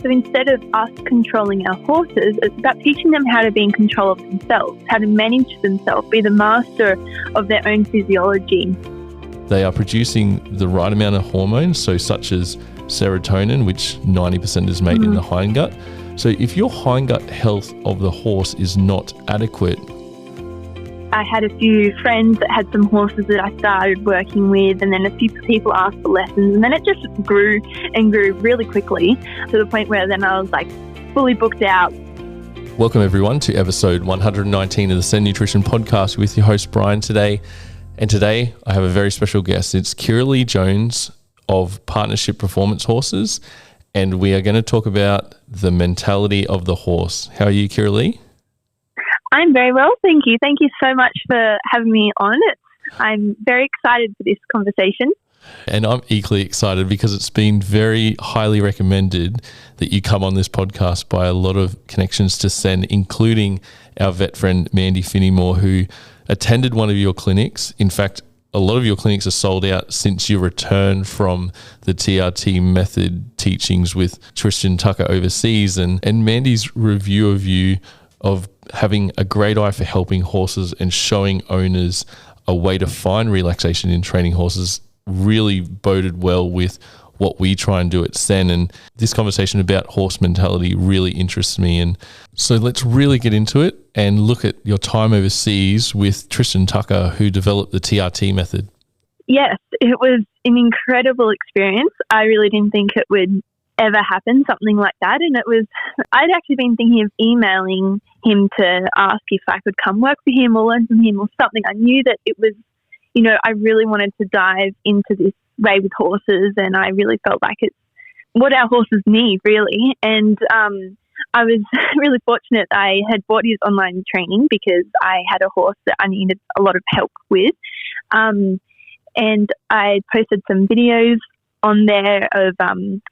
So instead of us controlling our horses, it's about teaching them how to be in control of themselves, how to manage themselves, be the master of their own physiology. They are producing the right amount of hormones, so such as serotonin, which 90% is made in the hindgut. So if your hindgut health of the horse is not adequate. I had a few friends that had some horses that I started working with, and then a few people asked for lessons, and then it just grew and grew really quickly to the point where then I was like fully booked out. Welcome everyone to episode 119 of the Sen Nutrition Podcast with your host Bryan today. And today I have a very special guest. It's Kirralee Jones of Partnership Performance Horses, and we are going to talk about the mentality of the horse. How are you, Kirralee? I'm very well, thank you. Thank you so much for having me on. I'm very excited for this conversation. And I'm equally excited because it's been very highly recommended that you come on this podcast by a lot of connections to Sen, including our vet friend Mandy Finney-Moore, who attended one of your clinics. In fact, a lot of your clinics are sold out since your return from the TRT Method teachings with Tristan Tucker overseas. And Mandy's review of you of having a great eye for helping horses and showing owners a way to find relaxation in training horses really boded well with what we try and do at Sen. And this conversation about horse mentality really interests me. And so let's really get into it and look at your time overseas with Tristan Tucker, who developed the TRT method. Yes, it was an incredible experience. I really didn't think it would ever happen, something like that. And I'd actually been thinking of emailing him to ask if I could come work for him or learn from him or something. I knew that it was, I really wanted to dive into this way with horses, and I really felt like it's what our horses need, really. And I was really fortunate I had bought his online training because I had a horse that I needed a lot of help with. And I posted some videos on there of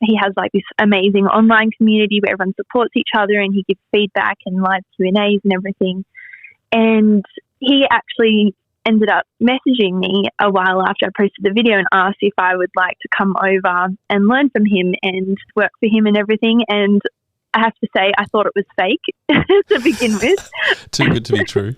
he has like this amazing online community where everyone supports each other and he gives feedback and live Q&As and everything. And he actually ended up messaging me a while after I posted the video and asked if I would like to come over and learn from him and work for him and everything. And I have to say, I thought it was fake to begin with. Too good to be true.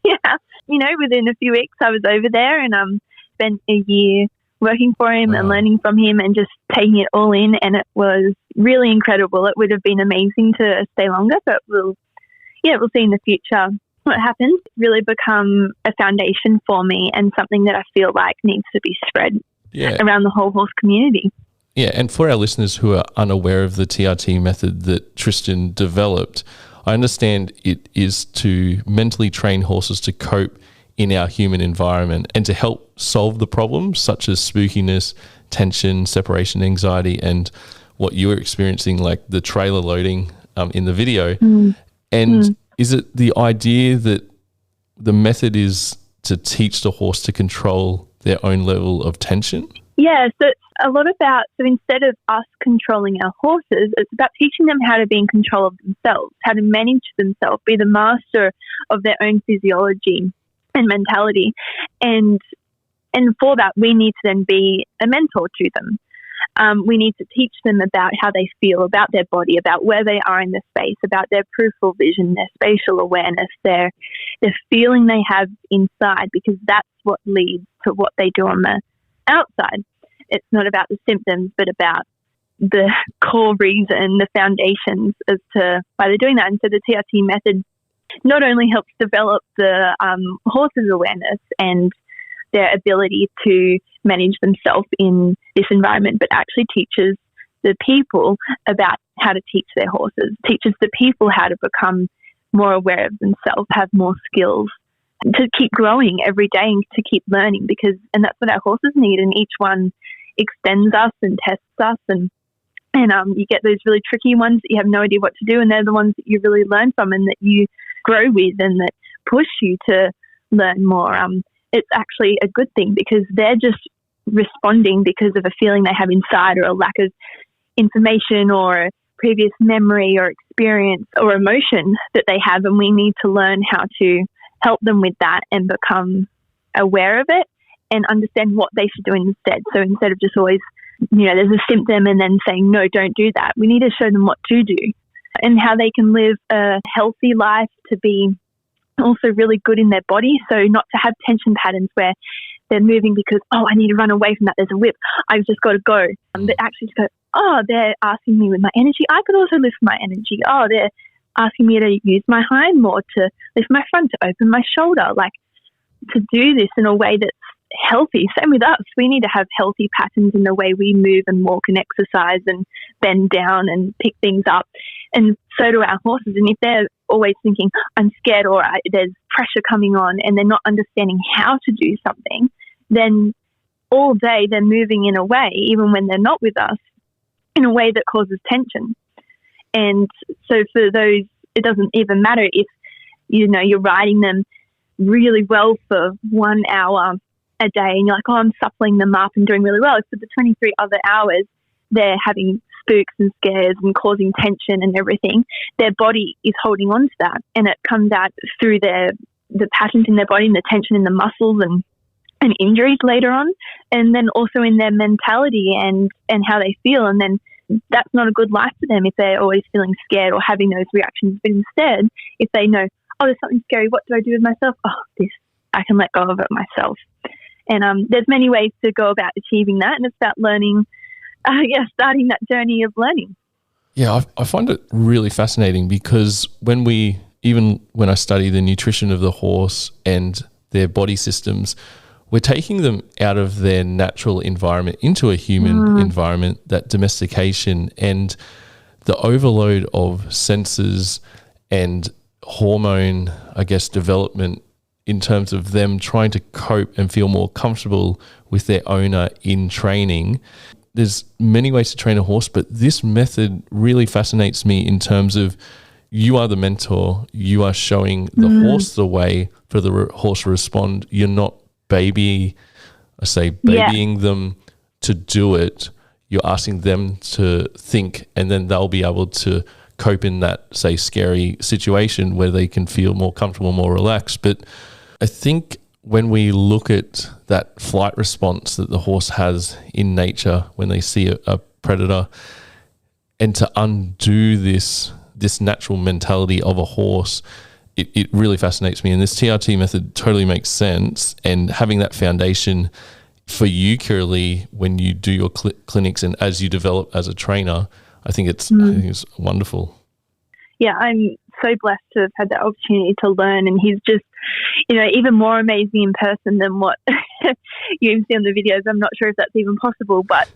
Yeah. Within a few weeks I was over there and spent a year working for him and learning from him and just taking it all in. And it was really incredible. It would have been amazing to stay longer, but we'll see in the future what happens. It's really become a foundation for me and something that I feel like needs to be spread around the whole horse community. Yeah, and for our listeners who are unaware of the TRT method that Tristan developed, I understand it is to mentally train horses to cope in our human environment and to help solve the problems such as spookiness, tension, separation anxiety, and what you were experiencing, like the trailer loading in the video. Is it the idea that the method is to teach the horse to control their own level of tension? Yeah, so it's a lot about, so instead of us controlling our horses, it's about teaching them how to be in control of themselves, how to manage themselves, be the master of their own physiology and mentality. And for that, we need to then be a mentor to them. We need to teach them about how they feel, about their body, about where they are in the space, about their peripheral vision, their spatial awareness, their feeling they have inside, because that's what leads to what they do on the outside. It's not about the symptoms, but about the core reason, the foundations as to why they're doing that. And so the TRT method not only helps develop the horse's awareness and their ability to manage themselves in this environment, but actually teaches the people about how to teach their horses, teaches the people how to become more aware of themselves, have more skills, to keep growing every day and to keep learning, and that's what our horses need. And each one extends us and tests us, and you get those really tricky ones that you have no idea what to do, and they're the ones that you really learn from and that you grow with and that push you to learn more. It's actually a good thing because they're just responding because of a feeling they have inside or a lack of information or previous memory or experience or emotion that they have, and we need to learn how to help them with that and become aware of it and understand what they should do instead. So instead of just always there's a symptom and then saying, no, don't do that. We need to show them what to do and how they can live a healthy life, to be also really good in their body. So not to have tension patterns where they're moving because, I need to run away from that. There's a whip. I've just got to go. But actually to go, they're asking me with my energy. I could also lift my energy. They're asking me to use my hind more, to lift my front, to open my shoulder, like to do this in a way that's healthy. Same with us. We need to have healthy patterns in the way we move and walk and exercise and bend down and pick things up. And so do our horses. And if they're always thinking, I'm scared, or there's pressure coming on, and they're not understanding how to do something, then all day they're moving in a way, even when they're not with us, in a way that causes tension. And so for those, it doesn't even matter if, you're riding them really well for 1 hour a day and you're like, I'm suppling them up and doing really well. For the 23 other hours, they're having spooks and scares and causing tension and everything. Their body is holding on to that, and it comes out through the patterns in their body and the tension in the muscles and injuries later on, and then also in their mentality and how they feel. And then that's not a good life for them if they're always feeling scared or having those reactions. But instead, if they know, there's something scary, what do I do with myself? This, I can let go of it myself. And there's many ways to go about achieving that, and it's about learning, starting that journey of learning. Yeah, I find it really fascinating because when I study the nutrition of the horse and their body systems, we're taking them out of their natural environment into a human environment, that domestication and the overload of senses and hormone, development in terms of them trying to cope and feel more comfortable with their owner in training. There's many ways to train a horse, but this method really fascinates me in terms of you are the mentor, you are showing the horse the way for the horse to respond. You're not babying them to do it. You're asking them to think, and then they'll be able to cope in that, say, scary situation where they can feel more comfortable, more relaxed. But I think when we look at that flight response that the horse has in nature when they see a predator, and to undo this natural mentality of a horse, it really fascinates me. And this TRT method totally makes sense. And having that foundation for you, Kirralee, when you do your clinics and as you develop as a trainer, I think it's wonderful. Yeah, I'm so blessed to have had that opportunity to learn. And he's just, even more amazing in person than what you see on the videos. I'm not sure if that's even possible, but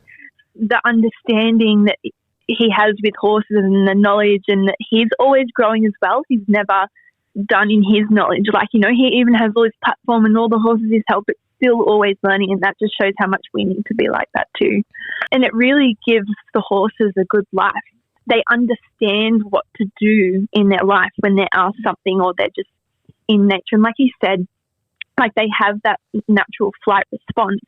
the understanding that he has with horses and the knowledge, and that he's always growing as well. He's never done in his knowledge. He even has all his platform and all the horses he's helped, but still always learning. And that just shows how much we need to be like that too. And it really gives the horses a good life. They understand what to do in their life when they're asked something, or they're just in nature. And like you said, they have that natural flight response,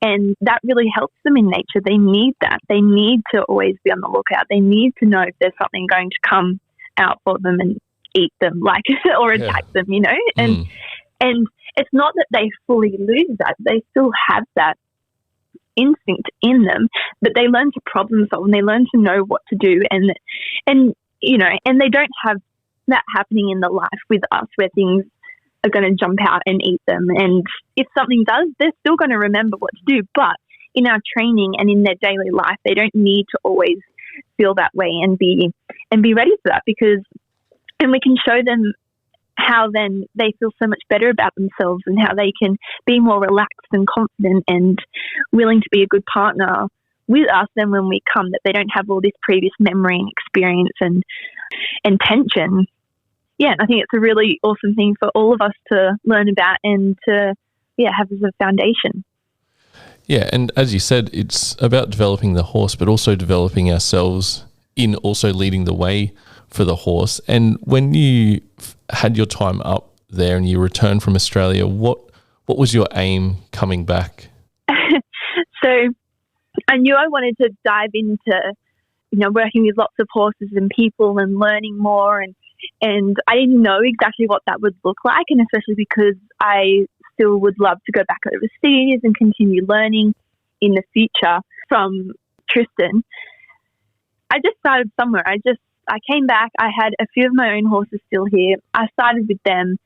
and that really helps them in nature. They need that. They need to always be on the lookout. They need to know if there's something going to come out for them and eat them, or attack them, And it's not that they fully lose that. They still have that instinct in them, but they learn to problem solve and they learn to know what to do, and they don't have that happening in the life with us where things are going to jump out and eat them. And if something does, they're still going to remember what to do. But in our training and in their daily life, they don't need to always feel that way and be ready for that, and we can show them how then they feel so much better about themselves and how they can be more relaxed and confident and willing to be a good partner with us then when we come, that they don't have all this previous memory and experience and tension. Yeah, and I think it's a really awesome thing for all of us to learn about and to have as a foundation. Yeah, and as you said, it's about developing the horse, but also developing ourselves in also leading the way for the horse. And when you had your time up there and you returned from Australia, what was your aim coming back? So I knew I wanted to dive into, working with lots of horses and people and learning more. And I didn't know exactly what that would look like. And especially because I still would love to go back overseas and continue learning in the future. from Tristan, I just started somewhere. I came back. I had a few of my own horses still here. I started with them.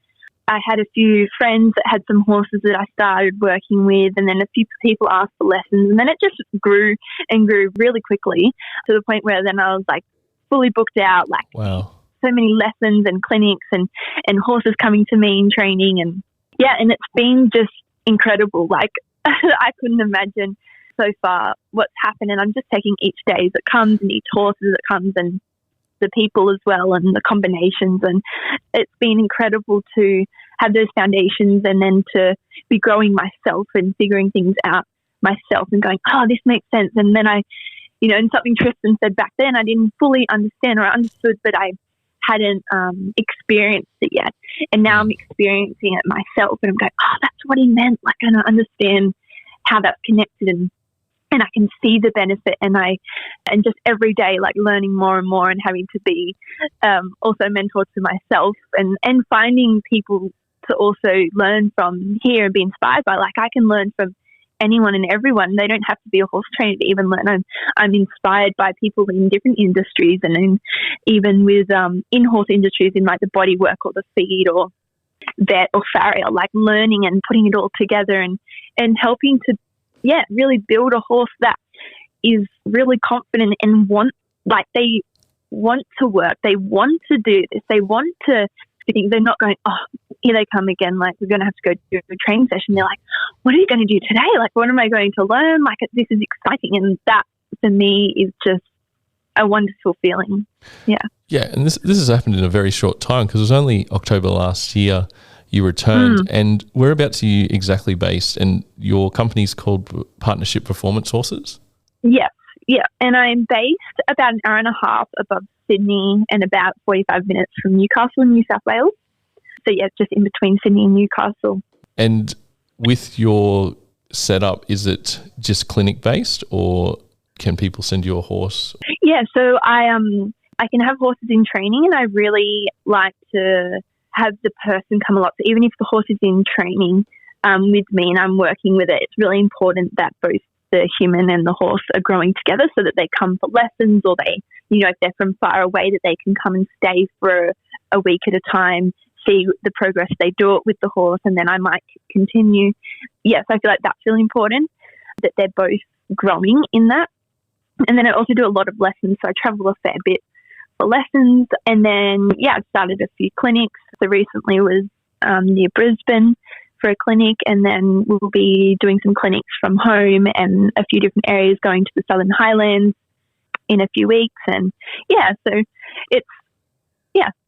I had a few friends that had some horses that I started working with, and then a few people asked for lessons, and then it just grew and grew really quickly to the point where then I was like fully booked out, like wow, so many lessons and clinics and horses coming to me in training, and and it's been just incredible. Like I couldn't imagine so far what's happened, and I'm just taking each day as it comes and each horse as it comes, and the people as well and the combinations, and it's been incredible to have those foundations and then to be growing myself and figuring things out myself and going, oh, this makes sense. And then I, and something Tristan said back then I didn't fully understand, or I understood but I hadn't experienced it yet, and now I'm experiencing it myself and I'm going, oh, that's what he meant. Like, and I understand how that's connected, and I can see the benefit, and just every day, like learning more and more and having to be also a mentor to myself and finding people to also learn from here and be inspired by. Like, I can learn from anyone and everyone. They don't have to be a horse trainer to even learn. I'm inspired by people in different industries, and even with in-horse industries in like the body work or the feed or vet or farrier, like learning and putting it all together and helping to really build a horse that is really confident and they want to work. They want to do this. They want to think. They're not going, oh, here they come again. Like, we're going to have to go do a training session. They're like, what are you going to do today? Like, what am I going to learn? Like, this is exciting. And that for me is just a wonderful feeling. Yeah. Yeah. And this has happened in a very short time, because it was only October last year you returned. And whereabouts are you exactly based? And your company's called Partnership Performance Horses? Yes. Yeah. And I'm based about an hour and a half above Sydney and about 45 minutes from Newcastle, New South Wales. So, just in between Sydney and Newcastle. And with your setup, is it just clinic-based, or can people send you a horse? Yeah. So I can have horses in training, and I really like to have the person come along. So even if the horse is in training with me and I'm working with it, it's really important that both the human and the horse are growing together, so that they come for lessons, or they, if they're from far away, that they can come and stay for a week at a time, see the progress they do it with the horse, and then I might continue. Yes, I feel like that's really important, that they're both growing in that. And then I also do a lot of lessons, so I travel a fair bit for lessons. And then, I've started a few clinics. So recently was near Brisbane for a clinic, and then we'll be doing some clinics from home and a few different areas, going to the Southern Highlands in a few weeks. And so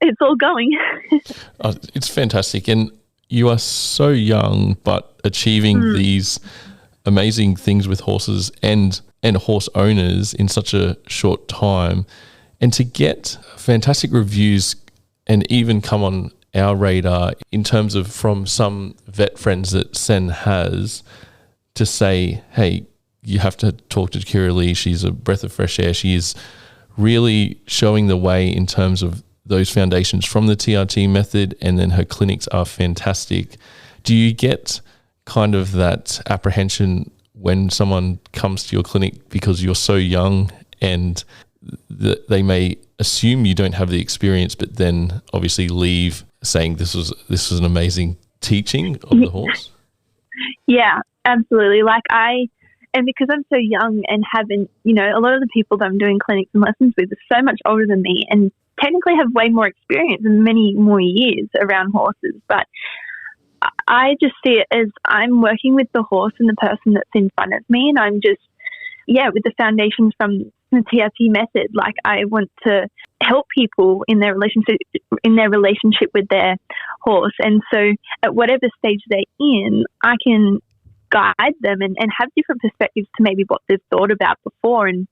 it's all going. It's fantastic. And you are so young, but achieving these amazing things with horses and horse owners in such a short time. And to get fantastic reviews and even come on our radar in terms of from some vet friends that Sen has, to say, hey, you have to talk to Kirralee. She's a breath of fresh air. She is really showing the way in terms of those foundations from the TRT method, and then her clinics are fantastic. Do you get kind of that apprehension when someone comes to your clinic because you're so young, and they may assume you don't have the experience, but then obviously leave saying this was an amazing teaching of the horse? Yeah, absolutely. And because I'm so young and haven't, a lot of the people that I'm doing clinics and lessons with are so much older than me and technically have way more experience and many more years around horses. But I just see it as I'm working with the horse and the person that's in front of me, and I'm just, with the foundations from the TRT method. Like, I want to help people in their relationship with their horse. And so at whatever stage they're in, I can guide them and have different perspectives to maybe what they've thought about before. And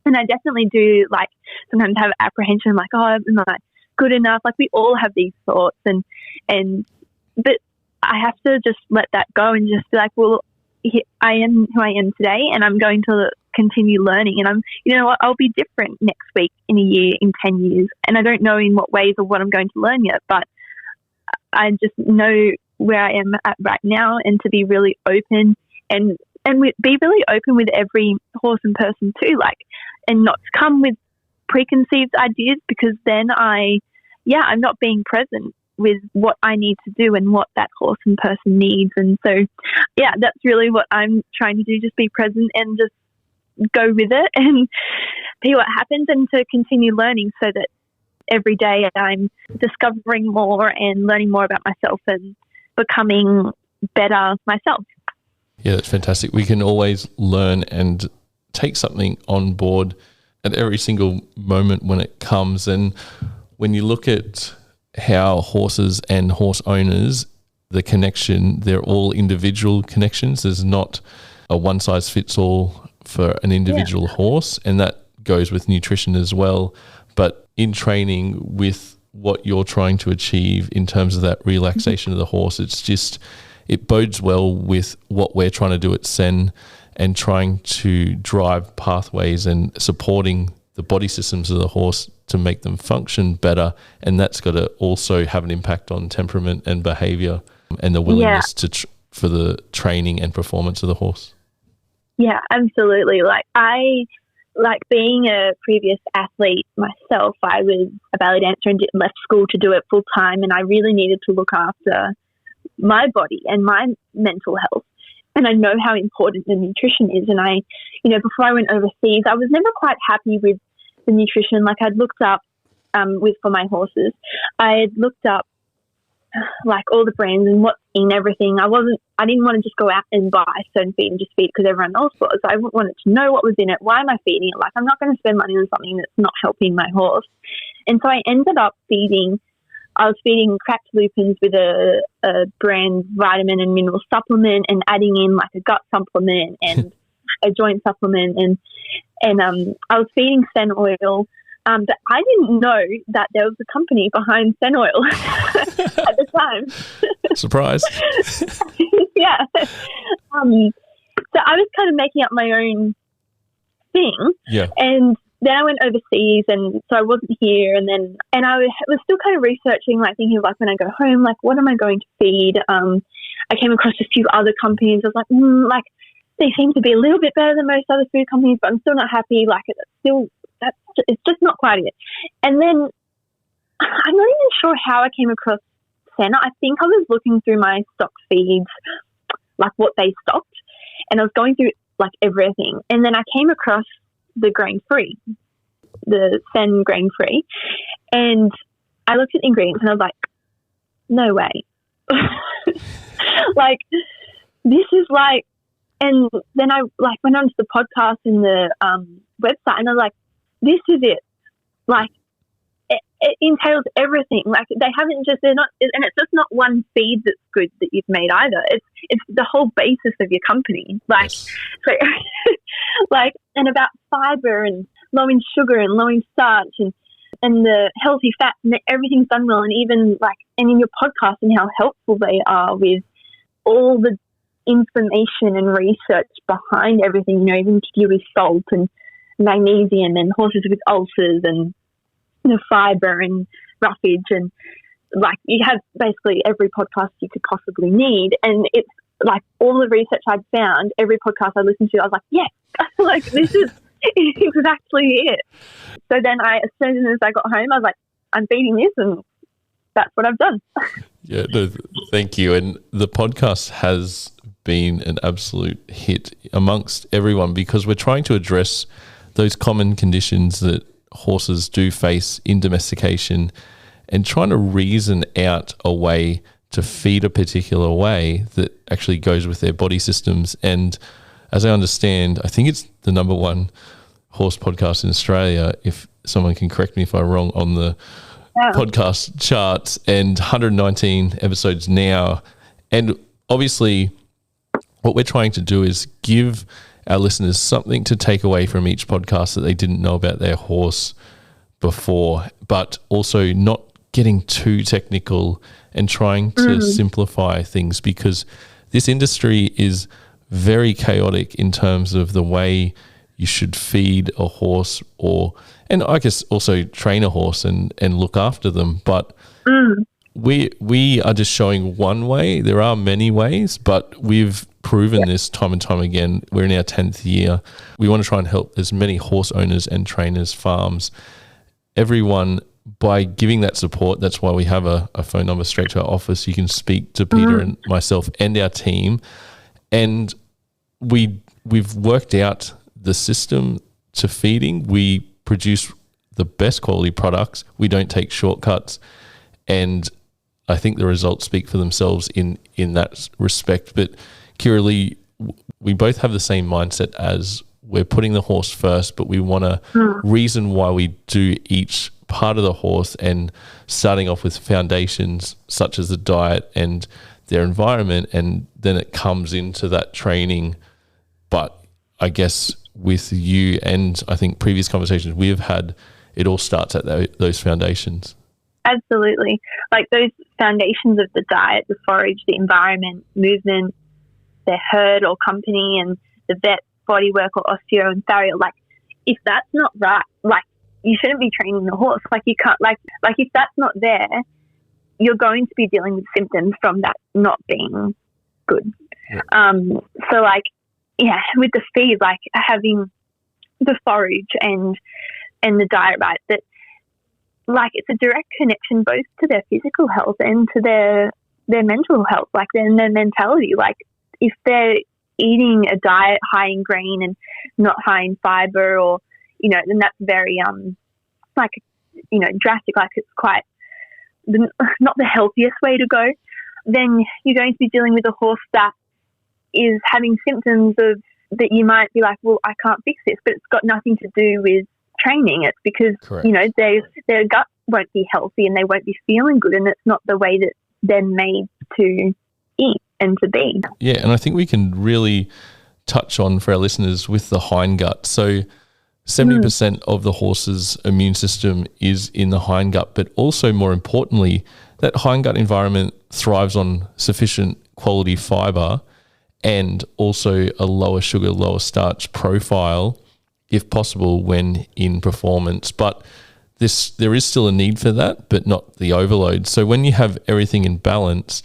I definitely do, like, sometimes have apprehension, like, oh, am I good enough? Like, we all have these thoughts, but I have to just let that go and just be like, well, I am who I am today, and I'm going to continue learning. And I'll be different next week, in a year, in 10 years. And I don't know in what ways or what I'm going to learn yet, but I just know where I am at right now, and to be really open and be really open with every horse and person too, like, and not come with preconceived ideas, because then I'm not being present with what I need to do and what that horse and person needs. And so, yeah, that's really what I'm trying to do, just be present and just go with it and see what happens, and to continue learning, so that every day I'm discovering more and learning more about myself and becoming better myself. Yeah, that's fantastic. We can always learn and take something on board at every single moment when it comes. And when you look at how horses and horse owners, the connection, they're all individual connections. There's not a one size fits all for an individual horse, and that goes with nutrition as well. But in training with what you're trying to achieve in terms of that relaxation of the horse, it bodes well with what we're trying to do at Sen, and trying to drive pathways and supporting the body systems of the horse to make them function better. And that's got to also have an impact on temperament and behavior and the willingness for the training and performance of the horse. Yeah, absolutely. Like being a previous athlete myself, I was a ballet dancer and left school to do it full time, and I really needed to look after my body and my mental health. And I know how important the nutrition is. And before I went overseas, I was never quite happy with the nutrition. Like, I'd looked up for my horses, I had looked up like all the brands and what's in everything. I didn't want to just go out and buy certain feed and just feed it because everyone else was. I wanted to know what was in it. Why am I feeding it? Like, I'm not going to spend money on something that's not helping my horse. And so I ended up I was feeding cracked lupins with a brand vitamin and mineral supplement, and adding in like a gut supplement and a joint supplement, and I was feeding Sen oil. But I didn't know that there was a company behind Sen oil at the time. Surprise. Yeah. So I was kind of making up my own thing. Yeah. And then I went overseas, and so I wasn't here. And I was still kind of researching, like thinking of like when I go home, like what am I going to feed? I came across a few other companies. I was like, like they seem to be a little bit better than most other food companies, but I'm still not happy. Like it's just not quite it. And then I'm not even sure how I came across Sen. I think I was looking through my stock feeds, like what they stocked, and I was going through like everything. And then I came across the grain-free, the Sen grain-free, and I looked at the ingredients and I was like, no way. Like, this is like, and then I like went onto the podcast and the website, and I was like, this is it. Like, it entails everything. Like, they're not, and it's just not one feed that's good that you've made either. It's the whole basis of your company. Like, yes. So, like, and about fiber and low in sugar and low in starch and the healthy fats, and everything's done well. And even like, and in your podcast, and how helpful they are with all the information and research behind everything, even to do with salt and magnesium and horses with ulcers and fiber and roughage, and like you have basically every podcast you could possibly need. And it's like all the research I'd found, every podcast I listened to, I was like, yes, like this is exactly it. So then as soon as I got home, I was like, I'm feeding this, and that's what I've done. Yeah, no, thank you. And the podcast has been an absolute hit amongst everyone, because we're trying to address those common conditions that horses do face in domestication, and trying to reason out a way to feed a particular way that actually goes with their body systems. And as I understand, I think it's the number one horse podcast in Australia, if someone can correct me if I'm wrong, on the podcast charts, and 119 episodes now. And obviously what we're trying to do is give our listeners something to take away from each podcast that they didn't know about their horse before, but also not getting too technical and trying to simplify things, because this industry is very chaotic in terms of the way you should feed a horse, and I guess also train a horse and look after them. But we are just showing one way. There are many ways, but we've proven this time and time again. We're in our 10th year. We want to try and help as many horse owners and trainers, farms, everyone, by giving that support. That's why we have a phone number straight to our office. You can speak to Peter and myself and our team. And we've worked out the system to feeding. We produce the best quality products. We don't take shortcuts. And I think the results speak for themselves in that respect. But Kirralee, we both have the same mindset as we're putting the horse first, but we want to reason why we do each part of the horse, and starting off with foundations such as the diet and their environment, and then it comes into that training. But I guess with you and I think previous conversations we have had, it all starts at those foundations. Absolutely. Like those foundations of the diet, the forage, the environment, movement, the herd or company, and the vet, bodywork or osteo and farrier. Like if that's not right, like you shouldn't be training the horse. Like you can't, like if that's not there, you're going to be dealing with symptoms from that not being good. Yeah. So like, yeah, with the feed, like having the forage and the diet right, that like it's a direct connection both to their physical health and to their mental health, like their mentality. Like if they're eating a diet high in grain and not high in fiber, or then that's very drastic. Like it's quite not the healthiest way to go. Then you're going to be dealing with a horse that is having symptoms of that you might be like, well, I can't fix this, but it's got nothing to do with training. It's because their gut won't be healthy and they won't be feeling good, and it's not the way that they're made to eat and to be. Yeah, and I think we can really touch on for our listeners with the hindgut. So 70% of the horse's immune system is in the hindgut, but also more importantly, that hindgut environment thrives on sufficient quality fiber and also a lower sugar, lower starch profile, if possible, when in performance. But there is still a need for that, but not the overload. So when you have everything in balance,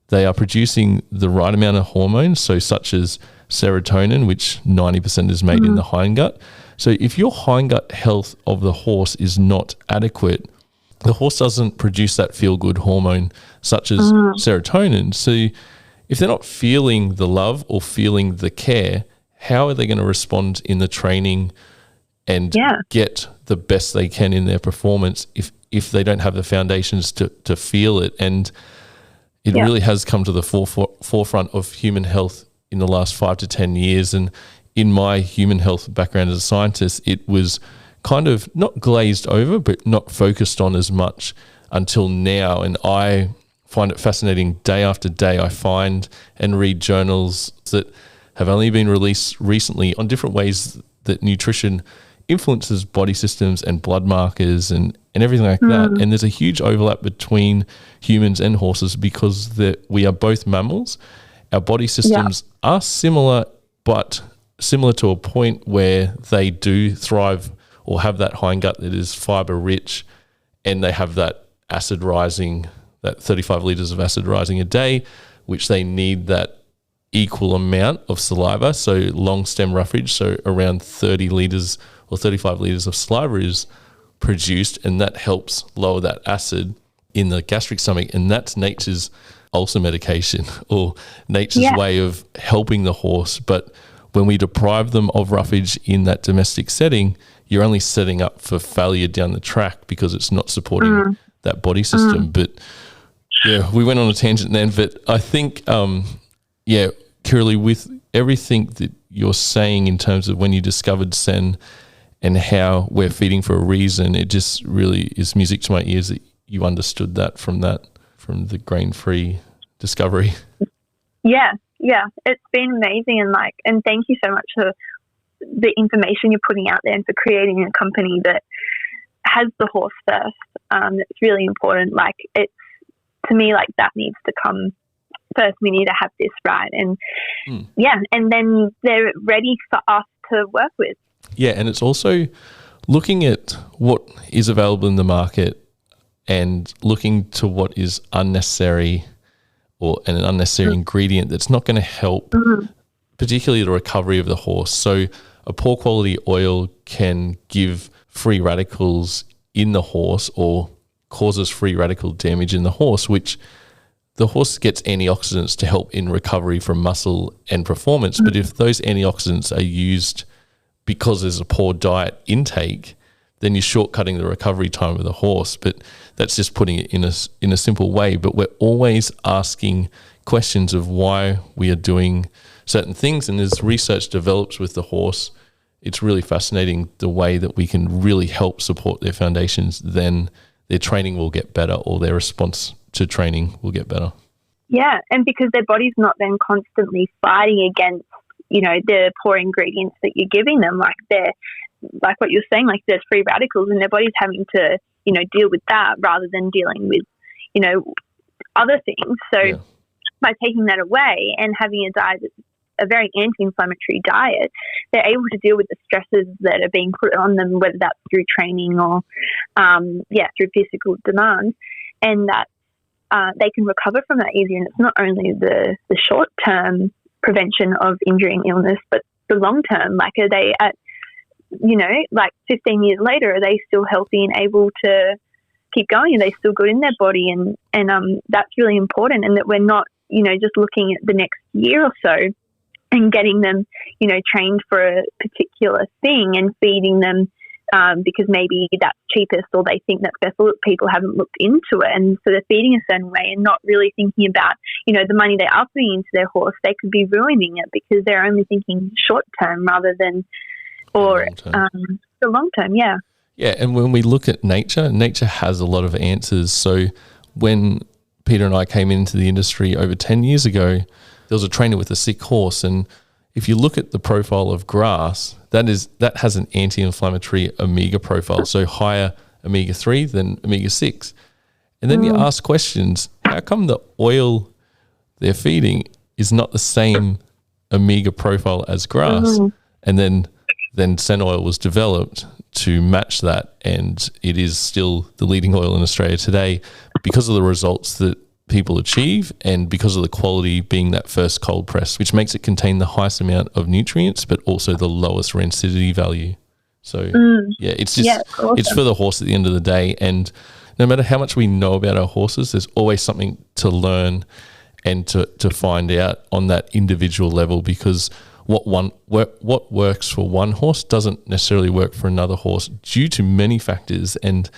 they are producing the right amount of hormones, so such as serotonin, which 90% is made in the hindgut. So if your hindgut health of the horse is not adequate, the horse doesn't produce that feel-good hormone such as serotonin. So if they're not feeling the love or feeling the care, how are they going to respond in the training and get the best they can in their performance if they don't have the foundations to feel it? And it really has come to the forefront of human health in the last 5 to 10 years. And in my human health background as a scientist, it was kind of not glazed over, but not focused on as much until now. And I find it fascinating day after day. I find and read journals that have only been released recently on different ways that nutrition influences body systems and blood markers and everything like that. And there's a huge overlap between humans and horses because we are both mammals. Our body systems are similar, but similar to a point where they do thrive or have that hindgut that is fiber rich, and they have that acid rising, that 35 litres of acid rising a day, which they need that equal amount of saliva. So long stem roughage, so around 30 litres or 35 litres of saliva is produced, and that helps lower that acid in the gastric stomach. And that's nature's ulcer medication or nature's way of helping the horse. But when we deprive them of roughage in that domestic setting, you're only setting up for failure down the track because it's not supporting that body system. But yeah, we went on a tangent then, but I think, Kirralee, with everything that you're saying in terms of when you discovered Sen and how we're feeding for a reason, it just really is music to my ears that you understood that from the grain-free discovery. Yeah, it's been amazing, and thank you so much for the information you're putting out there and for creating a company that has the horse first. It's really important. Like it's, to me, like that needs to come first. We need to have this right, and and then they're ready for us to work with. Yeah, and it's also looking at what is available in the market and looking to what is unnecessary or an unnecessary ingredient that's not going to help, particularly the recovery of the horse. So a poor quality oil can give free radicals in the horse or causes free radical damage in the horse, which the horse gets antioxidants to help in recovery from muscle and performance. But if those antioxidants are used because there's a poor diet intake, then you're shortcutting the recovery time of the horse. But that's just putting it in a simple way. But we're always asking questions of why we are doing certain things. And as research develops with the horse, it's really fascinating the way that we can really help support their foundations. Then their training will get better, or their response to training will get better. Yeah, and because their body's not then constantly fighting against, the poor ingredients that you're giving them, like what you're saying, like there's free radicals, and their body's having to, deal with that rather than dealing with, other things. So by taking that away and having a diet that's a very anti-inflammatory diet, they're able to deal with the stresses that are being put on them, whether that's through training or, through physical demands, and that they can recover from that easier. And it's not only the short-term prevention of injury and illness, but the long-term. Like, are they at, 15 years later, are they still healthy and able to keep going? Are they still good in their body? And that's really important, and that we're not, just looking at the next year or so and getting them, trained for a particular thing and feeding them because maybe that's cheapest or they think that's best. Look, people haven't looked into it, and so they're feeding a certain way and not really thinking about, the money they are putting into their horse. They could be ruining it because they're only thinking short term rather than the long term. Yeah. Yeah, and when we look at nature has a lot of answers. So when Peter and I came into the industry over 10 years ago, there was a trainer with a sick horse, and if you look at the profile of grass, that has an anti-inflammatory omega profile, so higher omega-3 than omega-6. And then you ask questions, how come the oil they're feeding is not the same omega profile as grass? And then Sen oil was developed to match that, and it is still the leading oil in Australia today because of the results that people achieve and because of the quality being that first cold press, which makes it contain the highest amount of nutrients but also the lowest rancidity value. So it's just awesome. It's for the horse at the end of the day, and no matter how much we know about our horses, there's always something to learn and to find out on that individual level, because what works for one horse doesn't necessarily work for another horse due to many factors, and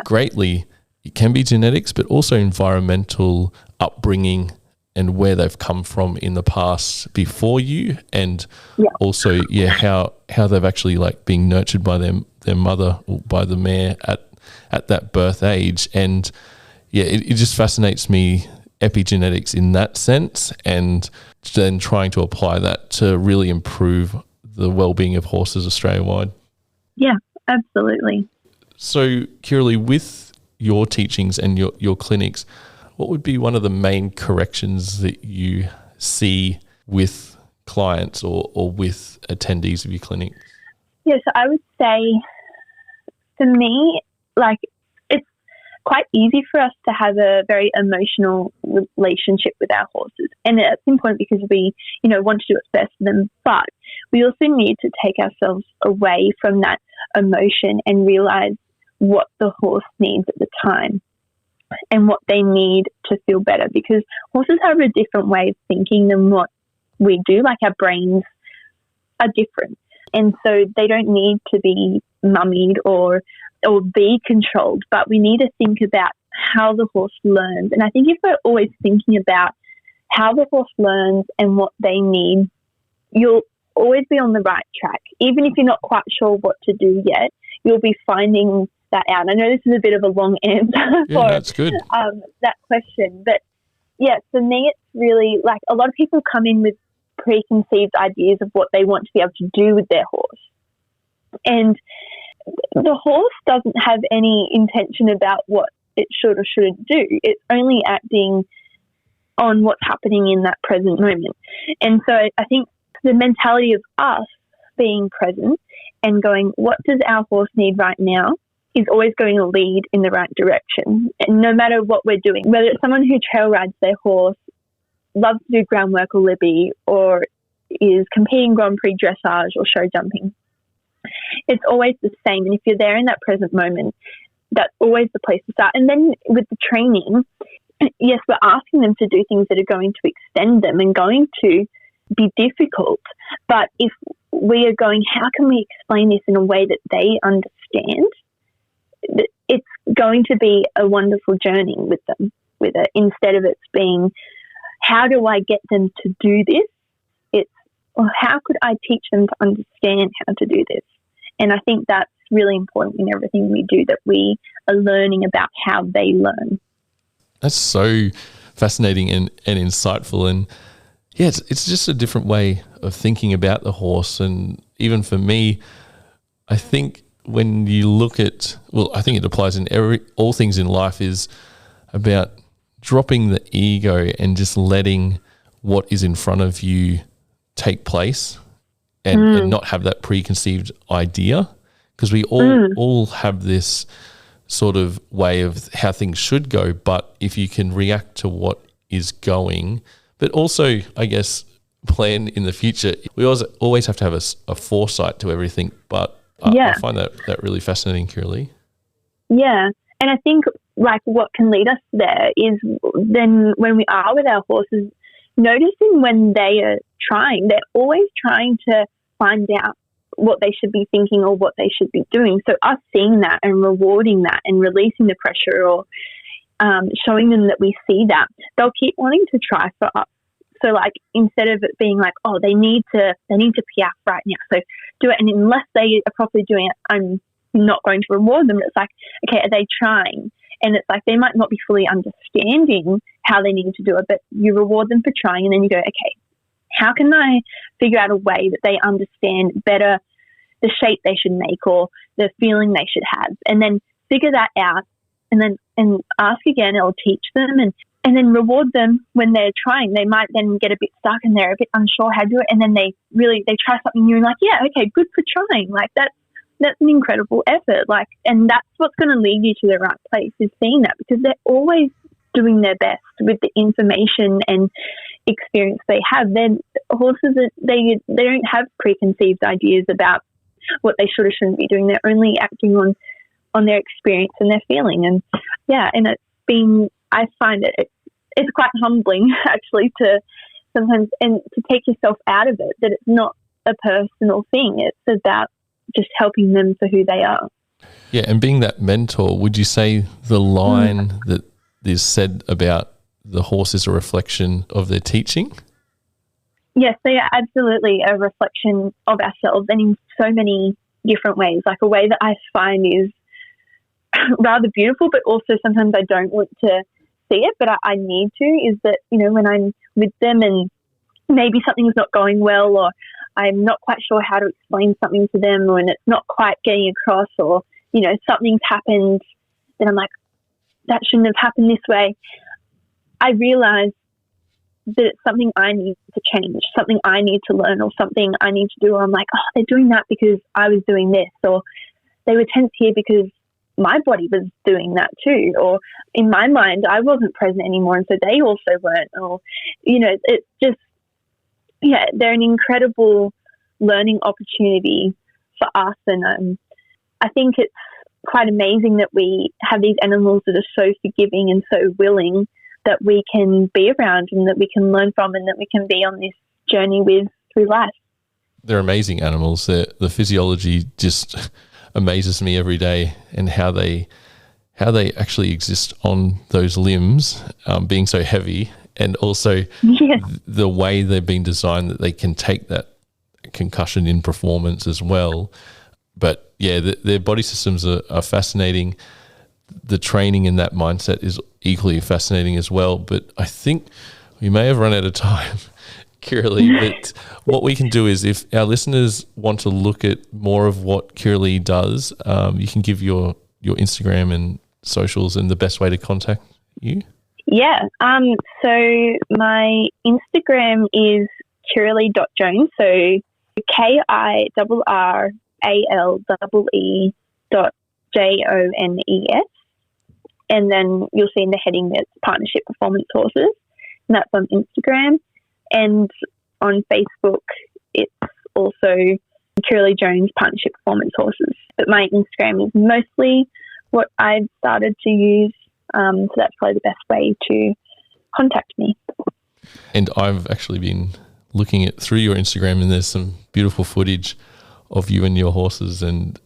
greatly it can be genetics, but also environmental upbringing and where they've come from in the past before you, and also how they've actually being nurtured by their mother or by the mare at that birth age. And it just fascinates me, epigenetics in that sense, and then trying to apply that to really improve the well-being of horses Australia-wide. Yeah, absolutely. So, Kirralee, with your teachings and your clinics, what would be one of the main corrections that you see with clients or with attendees of your clinic? Yeah, so I would say for me, it's quite easy for us to have a very emotional relationship with our horses. And it's important because we, want to do what's best for them, but we also need to take ourselves away from that emotion and realize what the horse needs at the time and what they need to feel better, because horses have a different way of thinking than what we do. Our brains are different, and so they don't need to be mummied or be controlled, but we need to think about how the horse learns. And I think if we're always thinking about how the horse learns and what they need, you'll always be on the right track. Even if you're not quite sure what to do yet, you'll be finding that out. I know this is a bit of a long answer for that's good. That question, but for me it's really a lot of people come in with preconceived ideas of what they want to be able to do with their horse, and the horse doesn't have any intention about what it should or shouldn't do. It's only acting on what's happening in that present moment. And so I think the mentality of us being present and going, what does our horse need right now? is always going to lead in the right direction. And no matter what we're doing, whether it's someone who trail rides their horse, loves to do groundwork or Libby, or is competing Grand Prix dressage or show jumping, it's always the same. And if you're there in that present moment, that's always the place to start. And then with the training, yes, we're asking them to do things that are going to extend them and going to be difficult. But if we are going, how can we explain this in a way that they understand? It's going to be a wonderful journey with them, with it, instead of it being, how do I get them to do this? It's, well, how could I teach them to understand how to do this? And I think that's really important in everything we do, that we are learning about how they learn. That's so fascinating and insightful. And yeah, it's just a different way of thinking about the horse. And even for me, I think when you look at, well, I think it applies in all things in life, is about dropping the ego and just letting what is in front of you take place and not have that preconceived idea. Because we all have this sort of way of how things should go, but if you can react to what is going, but also, I guess, plan in the future. We always have to have a foresight to everything, but I find that really fascinating, Kirralee. Yeah, and I think like what can lead us there is then when we are with our horses, noticing when they are trying, they're always trying to find out what they should be thinking or what they should be doing. So us seeing that and rewarding that and releasing the pressure, or showing them that we see that, they'll keep wanting to try for us. So like, instead of it being like, oh, they need to piaffe right now, so do it. And unless they are properly doing it, I'm not going to reward them. It's like, okay, are they trying? And it's like, they might not be fully understanding how they need to do it, but you reward them for trying, and then you go, okay, how can I figure out a way that they understand better the shape they should make or the feeling they should have, and then figure that out, and ask again, or teach them, and then reward them when they're trying. They might then get a bit stuck and they're a bit unsure how to do it, and then they try something new and like, yeah, okay, good for trying. Like that's an incredible effort. Like, and that's what's going to lead you to the right place, is seeing that, because they're always doing their best with the information and experience they have. Then horses, they don't have preconceived ideas about what they should or shouldn't be doing. They're only acting on their experience and their feeling. And yeah, and I find it's quite humbling actually to sometimes, and to take yourself out of it, that it's not a personal thing. It's about just helping them for who they are. Yeah, and being that mentor, would you say the line that is said about the horse is a reflection of their teaching? Yes, they are absolutely a reflection of ourselves, and in so many different ways. Like, a way that I find is rather beautiful, but also sometimes I don't want to see it, but I need to, is that, you know, when I'm with them and maybe something's not going well, or I'm not quite sure how to explain something to them, or and it's not quite getting across, or, you know, something's happened, then I'm like, that shouldn't have happened this way. I realise that it's something I need to change, something I need to learn, or something I need to do. Or I'm like, oh, they're doing that because I was doing this, or they were tense here because my body was doing that too, or in my mind I wasn't present anymore, and so they also weren't. Or, you know, it's just, yeah, they're an incredible learning opportunity for us. And I think it's quite amazing that we have these animals that are so forgiving and so willing, that we can be around and that we can learn from, and that we can be on this journey with through life. They're amazing animals. The physiology just amazes me every day, and how they actually exist on those limbs, being so heavy, and also the way they've been designed that they can take that concussion in performance as well. But yeah, their body systems are fascinating. The training in that mindset is equally fascinating as well. But I think we may have run out of time, Kirralee. But what we can do is, if our listeners want to look at more of what Kirralee does, you can give your Instagram and socials and the best way to contact you. Yeah. So my Instagram is Kirralee.Jones. So KIRRALEE.Jones. Jones. And then you'll see in the heading that's Partnership Performance Horses. And that's on Instagram. And on Facebook, it's also Kirralee Jones Partnership Performance Horses. But my Instagram is mostly what I've started to use. So that's probably the best way to contact me. And I've actually been looking at through your Instagram, and there's some beautiful footage of you and your horses, and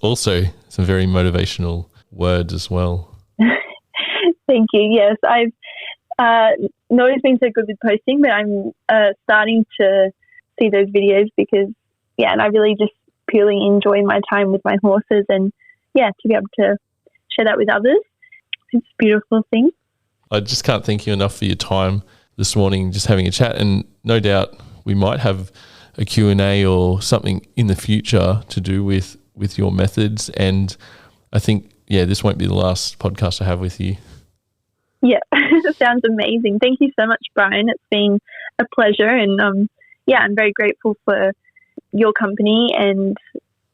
also some very motivational words as well. Thank you. Yes, I've not always been so good with posting, but I'm starting to see those videos because, and I really just purely enjoy my time with my horses, and to be able to share that with others, it's a beautiful thing. I just can't thank you enough for your time this morning, just having a chat, and no doubt we might have a Q&A or something in the future to do with your methods. And I think, this won't be the last podcast I have with you. Yeah, sounds amazing. Thank you so much, Bryan. It's been a pleasure. And I'm very grateful for your company and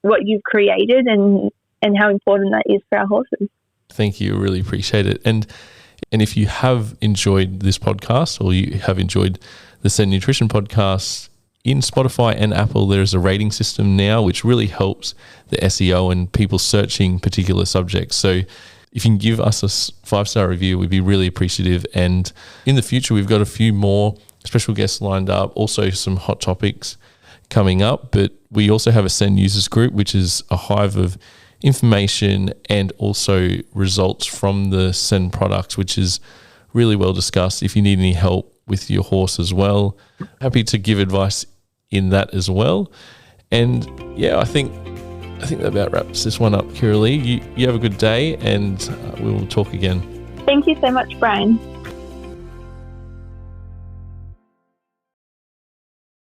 what you've created and how important that is for our horses. Thank you. Really appreciate it. And if you have enjoyed this podcast, or you have enjoyed the Send Nutrition podcast, in Spotify and Apple, there is a rating system now, which really helps the SEO and people searching particular subjects. So if you can give us a 5-star review, we'd be really appreciative. And in the future, we've got a few more special guests lined up, also some hot topics coming up. But we also have a Send users group, which is a hive of information and also results from the Send products, which is really well discussed. If you need any help with your horse as well, happy to give advice in that as well. And I think that about wraps this one up, Kirralee. You have a good day, and we'll talk again. Thank you so much, Bryan.